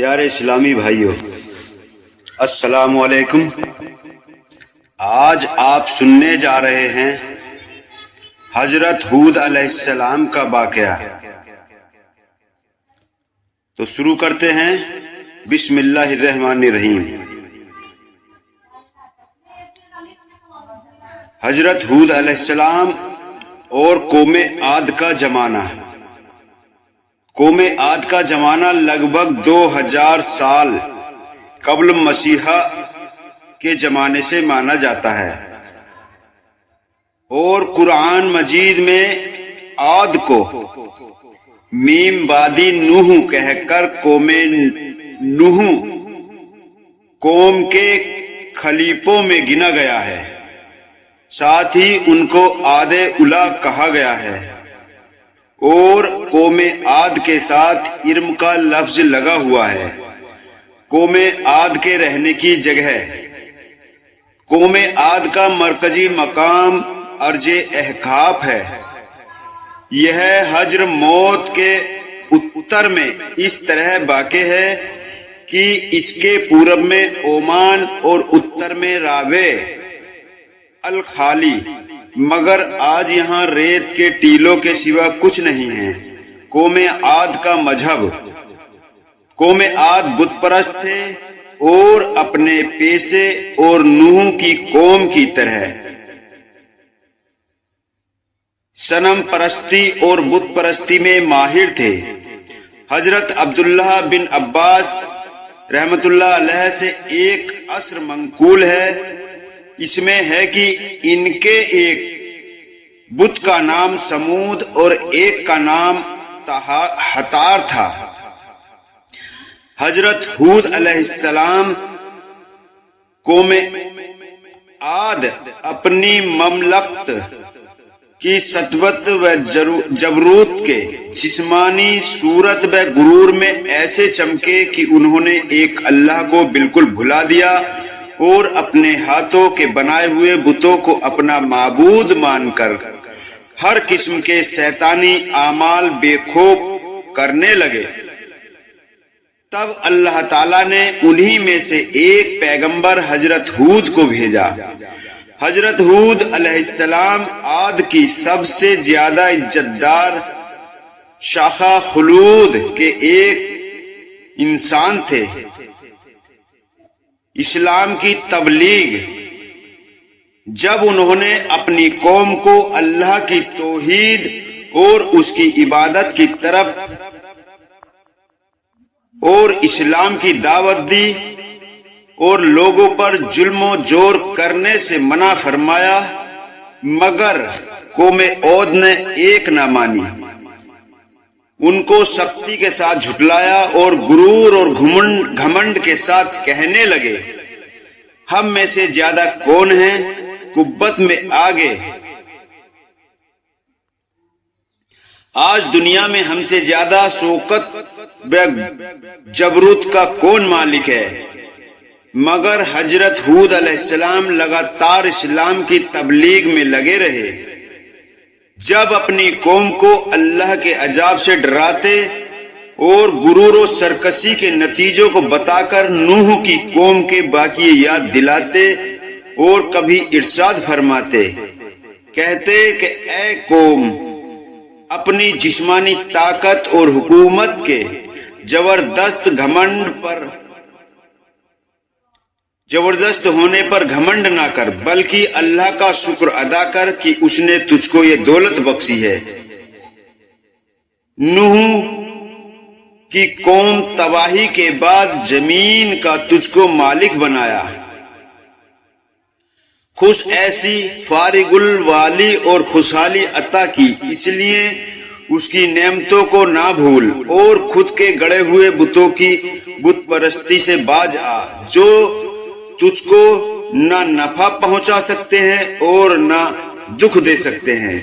پیارے اسلامی بھائیوں، السلام علیکم۔ آج آپ سننے جا رہے ہیں حضرت ہود علیہ السلام کا واقعہ۔ تو شروع کرتے ہیں۔ بسم اللہ الرحمن الرحیم۔ حضرت ہود علیہ السلام اور قوم عاد کا زمانہ۔ قوم عاد کا زمانہ لگ بھگ 2000 سال قبل مسیح کے زمانے سے مانا جاتا ہے، اور قرآن مجید میں عاد کو میم بادی نوح کہہ کر قوم نوح قوم کے خلیفوں میں گنا گیا ہے۔ ساتھ ہی ان کو عاد اولی کہا گیا ہے، اور قوم عاد کے ساتھ ارم کا لفظ لگا ہوا ہے۔ قوم عاد کے رہنے کی جگہ۔ قوم عاد کا مرکزی مقام ارض احقاف ہے۔ یہ حجر موت کے اتر میں اس طرح واقع ہے کہ اس کے پورب میں عمان اور اتر میں رابع الخالی، مگر آج یہاں ریت کے ٹیلوں کے سوا کچھ نہیں ہے۔ قوم عاد کا مذہب۔ قوم عاد بت پرست تھے، اور اپنے پیشے اور نوح کی قوم کی طرح صنم پرستی اور بت پرستی میں ماہر تھے۔ حضرت عبداللہ بن عباس رحمت اللہ علیہ سے ایک اثر منقول ہے۔ اس میں ہے کہ ان کے ایک بت کا نام سمود اور ایک کا نام حتار تھا۔ حضرت ہود علیہ السلام قوم عاد اپنی مملکت کی سطوت و جبروت کے جسمانی صورت و غرور میں ایسے چمکے کہ انہوں نے ایک اللہ کو بالکل بھلا دیا، اور اپنے ہاتھوں کے بنائے ہوئے بتوں کو اپنا معبود مان کر ہر قسم کے شیطانی اعمال بے خوف کرنے لگے۔ تب اللہ تعالیٰ نے انہی میں سے ایک پیغمبر حضرت ہود کو بھیجا۔ حضرت ہود علیہ السلام عاد کی سب سے زیادہ عزت دار شاخہ خلود کے ایک انسان تھے۔ اسلام کی تبلیغ۔ جب انہوں نے اپنی قوم کو اللہ کی توحید اور اس کی عبادت کی طرف اور اسلام کی دعوت دی، اور لوگوں پر ظلم و جور کرنے سے منع فرمایا، مگر قوم عود نے ایک نہ مانی، ان کو سختی کے ساتھ جھٹلایا، اور غرور اور گھمنڈ کے ساتھ کہنے لگے، ہم میں سے زیادہ کون ہیں، قوت میں آگے۔ آج دنیا میں ہم سے زیادہ شوکت و جبروت کا کون مالک ہے؟ مگر حضرت ہود علیہ السلام لگاتار اسلام کی تبلیغ میں لگے رہے۔ جب اپنی قوم کو اللہ کے عذاب سے ڈراتے اور غرور و سرکشی کے نتیجوں کو بتا کر نوح کی قوم کے باقی یاد دلاتے، اور کبھی ارشاد فرماتے، کہتے کہ اے قوم، اپنی جسمانی طاقت اور حکومت کے زبردست ہونے پر گھمنڈ نہ کر، بلکہ اللہ کا شکر ادا کر کہ اس نے تجھ کو یہ دولت بخشی ہے۔ نوح کی قوم تباہی کے بعد زمین کا تجھ کو مالک بنایا، خوش ایسی فارغ الوالی اور خوشحالی عطا کی، اس لیے اس کی نعمتوں کو نہ بھول، اور خود کے گڑے ہوئے بتوں کی بت پرستی سے باز آ، جو تجھ کو نہ نفع پہنچا سکتے ہیں اور نہ دکھ دے سکتے ہیں۔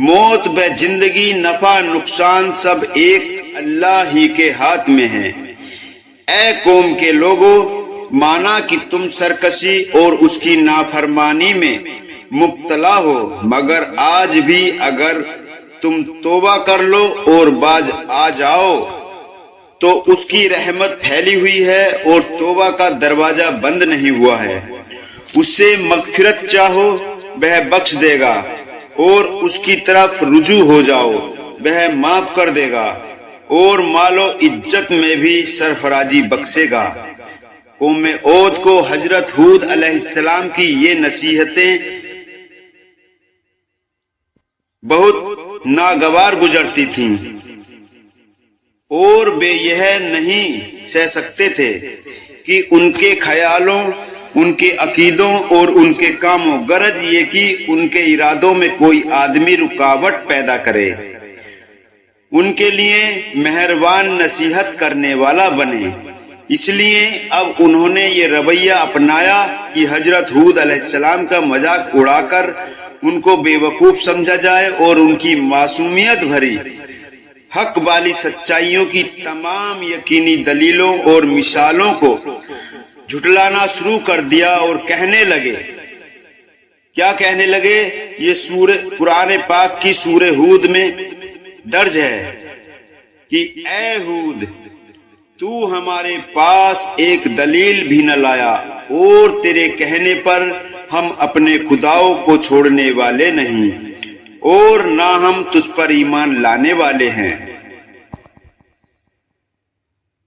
موت و زندگی، نفع نقصان سب ایک اللہ ہی کے ہاتھ میں ہے۔ اے قوم کے لوگوں، مانا کہ تم سرکشی اور اس کی نافرمانی میں مبتلا ہو، مگر آج بھی اگر تم توبہ کر لو اور باز آ جاؤ تو اس کی رحمت پھیلی ہوئی ہے اور توبہ کا دروازہ بند نہیں ہوا ہے۔ اس سے مغفرت چاہو وہ بخش دے گا، اور اس کی طرف رجوع ہو جاؤ وہ معاف کر دے گا، اور مال و عزت میں بھی سرفرازی بخشے گا۔ قوم عود کو حضرت ہود علیہ السلام کی یہ نصیحتیں بہت ناگوار گزرتی تھیں، اور وہ یہ نہیں سہ سکتے تھے کہ ان کے خیالوں، ان کے عقیدوں اور ان کے کاموں، غرض یہ کہ ان کے ارادوں میں کوئی آدمی رکاوٹ پیدا کرے، ان کے لیے مہربان نصیحت کرنے والا بنے۔ اس لیے اب انہوں نے یہ رویہ اپنایا کہ حضرت ہود علیہ السلام کا مذاق اڑا کر ان کو بے وقوف سمجھا جائے، اور ان کی معصومیت بھری حق والی سچائیوں کی تمام یقینی دلیلوں اور مثالوں کو جھٹلانا شروع کر دیا، اور کہنے لگے، کیا کہنے لگے؟ یہ سورہ قرآن پاک کی سورہ ہود میں درج ہے کہ اے ہود، تو ہمارے پاس ایک دلیل بھی نہ لایا، اور تیرے کہنے پر ہم اپنے خداؤں کو چھوڑنے والے نہیں، اور نہ ہم تجھ پر ایمان لانے والے ہیں۔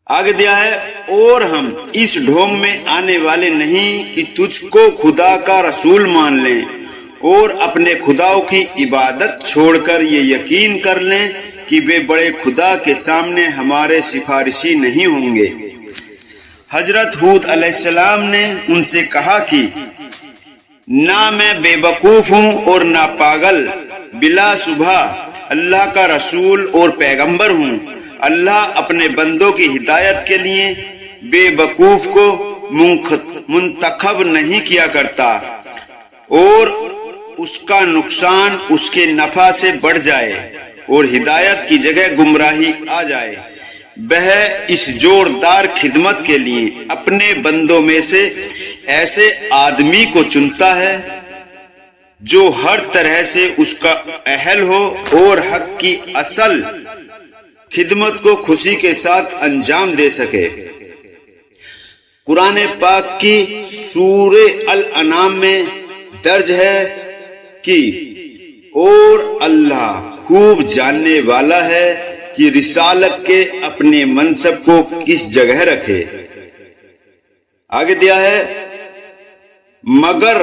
آگے دیا ہے، اور ہم اس ڈھونگ میں آنے والے نہیں کہ تجھ کو خدا کا رسول مان لیں، اور اپنے خداؤں کی عبادت چھوڑ کر یہ یقین کر لیں کہ وہ بڑے خدا کے سامنے ہمارے سفارشی نہیں ہوں گے۔ حضرت ہود علیہ السلام نے ان سے کہا کہ نہ میں بے وقوف ہوں اور نہ پاگل، بلا شبہ اللہ کا رسول اور پیغمبر ہوں۔ اللہ اپنے بندوں کی ہدایت کے لیے بے وقوف کو منتخب نہیں کیا کرتا، اور اس کا نقصان اس کے نفع سے بڑھ جائے اور ہدایت کی جگہ گمراہی آ جائے۔ وہ اس زوردار خدمت کے لیے اپنے بندوں میں سے ایسے آدمی کو چنتا ہے جو ہر طرح سے اس کا اہل ہو اور حق کی اصل خدمت کو خوشی کے ساتھ انجام دے سکے۔ قرآن پاک کی سورہ الانعام میں درج ہے کہ اور اللہ خوب جاننے والا ہے کہ رسالت کے اپنے منصب کو کس جگہ رکھے۔ آگے دیا ہے، مگر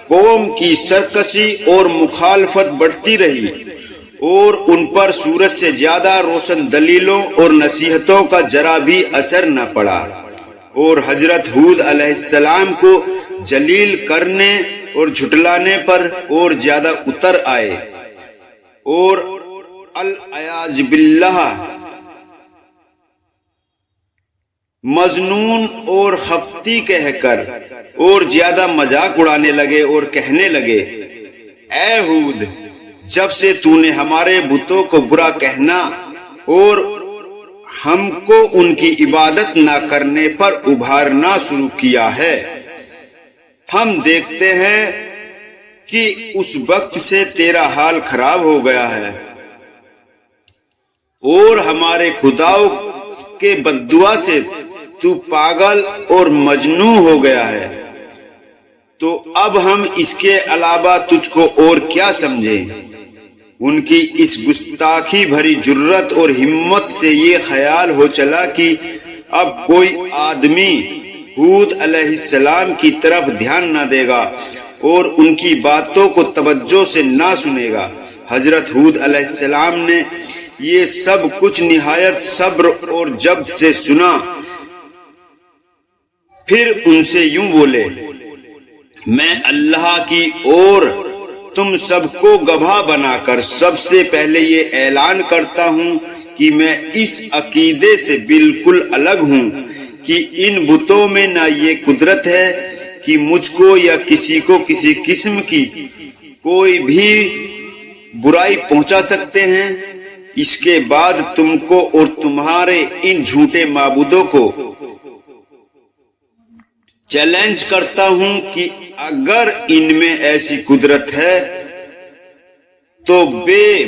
قوم کی سرکشی اور مخالفت بڑھتی رہی، اور ان پر سورج سے زیادہ روشن دلیلوں اور نصیحتوں کا ذرا بھی اثر نہ پڑا، اور حضرت ہود علیہ السلام کو جلیل کرنے اور جھٹلانے پر اور زیادہ اتر آئے، اور العیاذ باللہ مظنون اور خفتی کہہ کر اور زیادہ مذاق اڑانے لگے اور کہنے لگے، اے ہود، جب سے تو نے ہمارے بتوں کو برا کہنا اور ہم کو ان کی عبادت نہ کرنے پر ابھارنا شروع کیا ہے، ہم دیکھتے ہیں کہ اس وقت سے تیرا حال خراب ہو گیا ہے، اور ہمارے خداؤں کے بددعا سے تو پاگل اور مجنون ہو گیا ہے، تو اب ہم اس کے علاوہ تجھ کو اور کیا سمجھیں؟ ان کی اس گستاخی بھری جرت اور ہمت سے یہ خیال ہو چلا کہ اب کوئی آدمی ہود علیہ السلام کی طرف دھیان نہ دے گا اور ان کی باتوں کو توجہ سے نہ سنے گا۔ حضرت ہود علیہ السلام نے یہ سب کچھ نہایت صبر اور جبر سے سنا، پھر ان سے یوں بولے، میں اللہ کی اور تم سب کو گواہ بنا کر سب سے پہلے یہ اعلان کرتا ہوں کہ میں اس عقیدے سے بالکل الگ ہوں کہ ان بتوں میں نہ یہ قدرت ہے کہ مجھ کو یا کسی کو کسی قسم کی کوئی بھی برائی پہنچا سکتے ہیں۔ اس کے بعد تم کو اور تمہارے ان جھوٹے معبودوں کو چیلنج کرتا ہوں کہ اگر ان میں ایسی قدرت ہے تو بے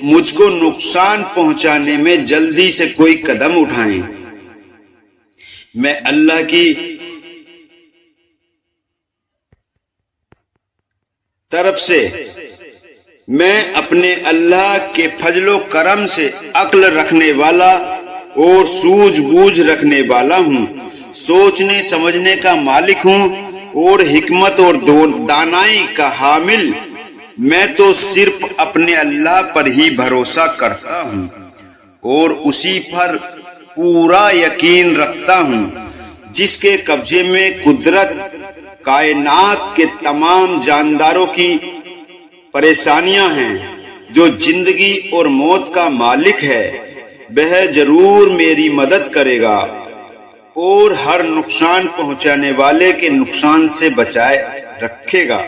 مجھ کو نقصان پہنچانے میں جلدی سے کوئی قدم اٹھائیں۔ میں اللہ کی طرف سے، میں اپنے اللہ کے فضل و کرم سے عقل رکھنے والا اور سوجھ بوجھ رکھنے والا ہوں، سوچنے سمجھنے کا مالک ہوں اور حکمت اور دانائی کا حامل۔ میں تو صرف اپنے اللہ پر ہی بھروسہ کرتا ہوں اور اسی پر پورا یقین رکھتا ہوں جس کے قبضے میں قدرت، کائنات کے تمام جانداروں کی پریشانیاں ہیں، جو زندگی اور موت کا مالک ہے۔ وہ ضرور میری مدد کرے گا اور ہر نقصان پہنچانے والے کے نقصان سے بچائے رکھے گا۔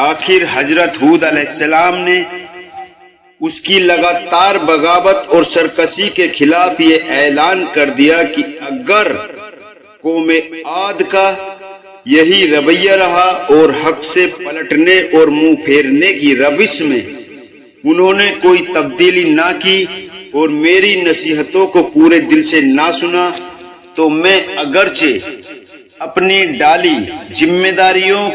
آخر حضرت ہود علیہ السلام نے اس کی لگاتار بغاوت اور سرکشی کے خلاف یہ اعلان کر دیا کہ اگر قوم عاد کا یہی رویہ رہا اور حق سے پلٹنے اور منہ پھیرنے کی روش میں انہوں نے کوئی تبدیلی نہ کی اور میری نصیحتوں کو پورے دل سے نہ سنا، تو میں اگرچہ اپنی ڈالی ذمہ داریوں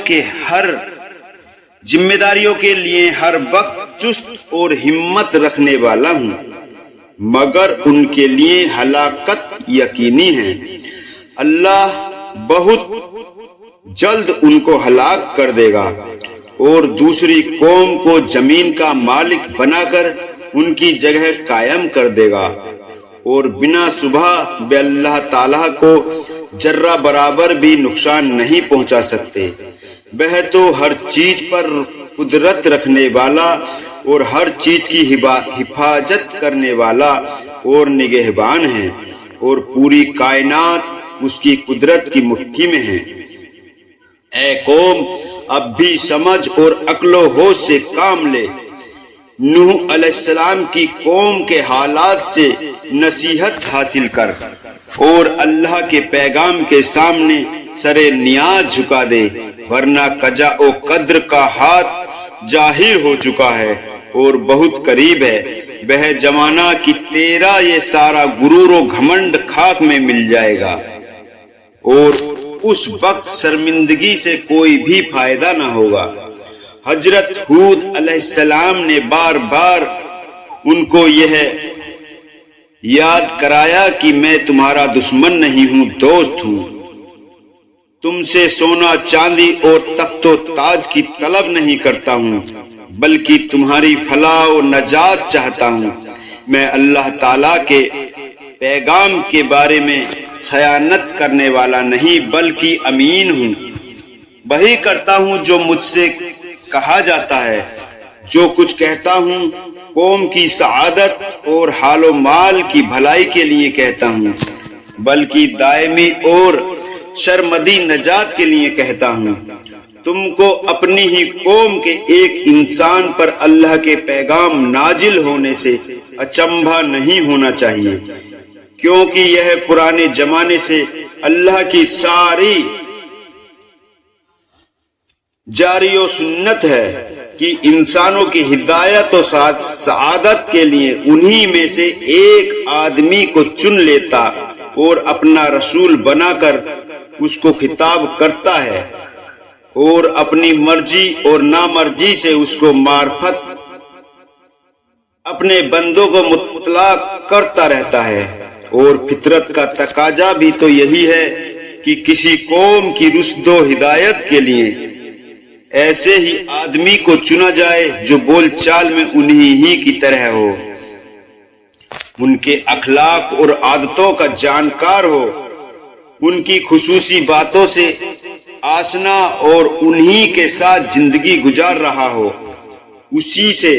کے لیے ہر وقت چست اور ہمت رکھنے والا ہوں، مگر ان کے لیے ہلاکت یقینی ہے۔ اللہ بہت جلد ان کو ہلاک کر دے گا اور دوسری قوم کو زمین کا مالک بنا کر ان کی جگہ قائم کر دے گا، اور بنا صبح بے اللہ تعالیٰ کو ذرہ برابر بھی نقصان نہیں پہنچا سکتے۔ وہ تو ہر چیز پر قدرت رکھنے والا اور ہر چیز کی حفاظت کرنے والا اور نگہبان ہے، اور پوری کائنات اس کی قدرت کی مٹھی میں ہے۔ اے قوم، اب بھی سمجھ اور عقل و ہوش سے کام لے۔ نوح علیہ السلام کی قوم کے حالات سے نصیحت حاصل کر اور اللہ کے پیغام کے سامنے سر نیاز جھکا دے، ورنہ قضا و قدر کا ہاتھ ظاہر ہو چکا ہے اور بہت قریب ہے۔ وہ زمانہ کہ تیرا یہ سارا غرور و گھمنڈ خاک میں مل جائے گا، اور اس وقت شرمندگی سے کوئی بھی فائدہ نہ ہوگا۔ حضرت ہود علیہ السلام نے بار بار ان کو یہ یاد کرایا کہ میں تمہارا دشمن نہیں ہوں، دوست ہوں۔ تم سے سونا چاندی اور تخت و تاج کی طلب نہیں کرتا ہوں، بلکہ تمہاری فلاح و نجات چاہتا ہوں۔ میں اللہ تعالیٰ کے پیغام کے بارے میں خیانت کرنے والا نہیں، بلکہ امین ہوں۔ وہی کرتا ہوں جو مجھ سے کہا جاتا ہے۔ جو کچھ کہتا ہوں قوم کی سعادت اور حال و مال کی بھلائی کے لیے کہتا ہوں، بلکہ دائمی اور شرمدی نجات کے لیے کہتا ہوں۔ تم کو اپنی ہی قوم کے ایک انسان پر اللہ کے پیغام نازل ہونے سے اچنبھا نہیں ہونا چاہیے، کیونکہ یہ پرانے زمانے سے اللہ کی ساری جاری و سنت ہے کہ انسانوں کی ہدایت و سعادت کے لیے انہی میں سے ایک آدمی کو چن لیتا اور اپنا رسول بنا کر اس کو خطاب کرتا ہے، اور اپنی مرضی اور نامرضی سے اس کو معرفت اپنے بندوں کو مطلع کرتا رہتا ہے۔ اور فطرت کا تقاضا بھی تو یہی ہے کہ کسی قوم کی رشد و ہدایت کے لیے ایسے ہی آدمی کو چنا جائے جو بول چال میں انہی ہی کی طرح ہو، ان کے اخلاق اور عادتوں کا جانکار ہو، ان کی خصوصی باتوں سے آشنا اور انہی کے ساتھ زندگی گزار رہا ہو۔ اسی سے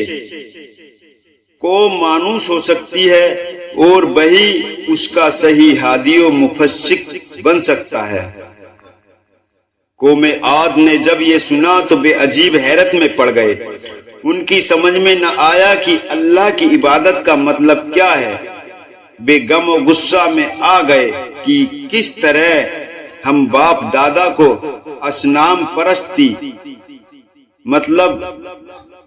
قوم مانوس ہو سکتی ہے اور وہی اس کا صحیح ہادی و مفسر بن سکتا ہے۔ قوم عاد نے جب یہ سنا تو بے عجیب حیرت میں پڑ گئے۔ ان کی سمجھ میں نہ آیا کہ اللہ کی عبادت کا مطلب کیا ہے۔ بے غم و غصہ میں آ گئے کہ کس طرح ہم باپ دادا کو اصنام پرستی مطلب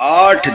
8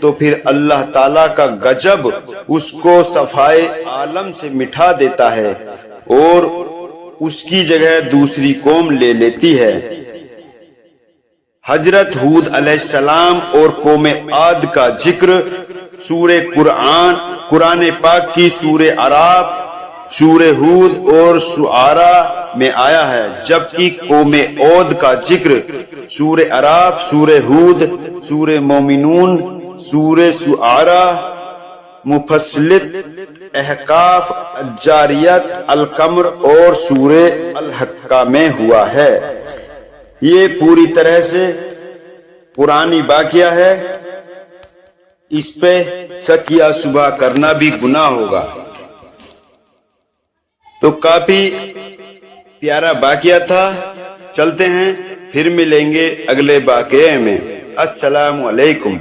تو پھر اللہ تعالیٰ کا غضب اس کو صفائے عالم سے مٹھا دیتا ہے اور اس کی جگہ دوسری قوم لے لیتی ہے۔ حضرت ہود علیہ السلام اور قوم عاد کا ذکر سورہ قرآن پاک کی سورہ اعراف، سورہ ہود اور شعراء میں آیا ہے، جبکہ قوم عود کا ذکر سورہ اعراف، سورہ ہود، سورہ مومنون، سورہ شعراء، مفصلت، احقاف، الجاریت، القمر اور سورہ الحقہ میں ہوا ہے۔ یہ پوری طرح سے پرانی واقعہ ہے، اس پہ شک یا شبہ کرنا بھی گناہ ہوگا۔ تو کافی پیارا واقعہ تھا، چلتے ہیں، پھر ملیں گے اگلے واقعے میں۔ السلام علیکم۔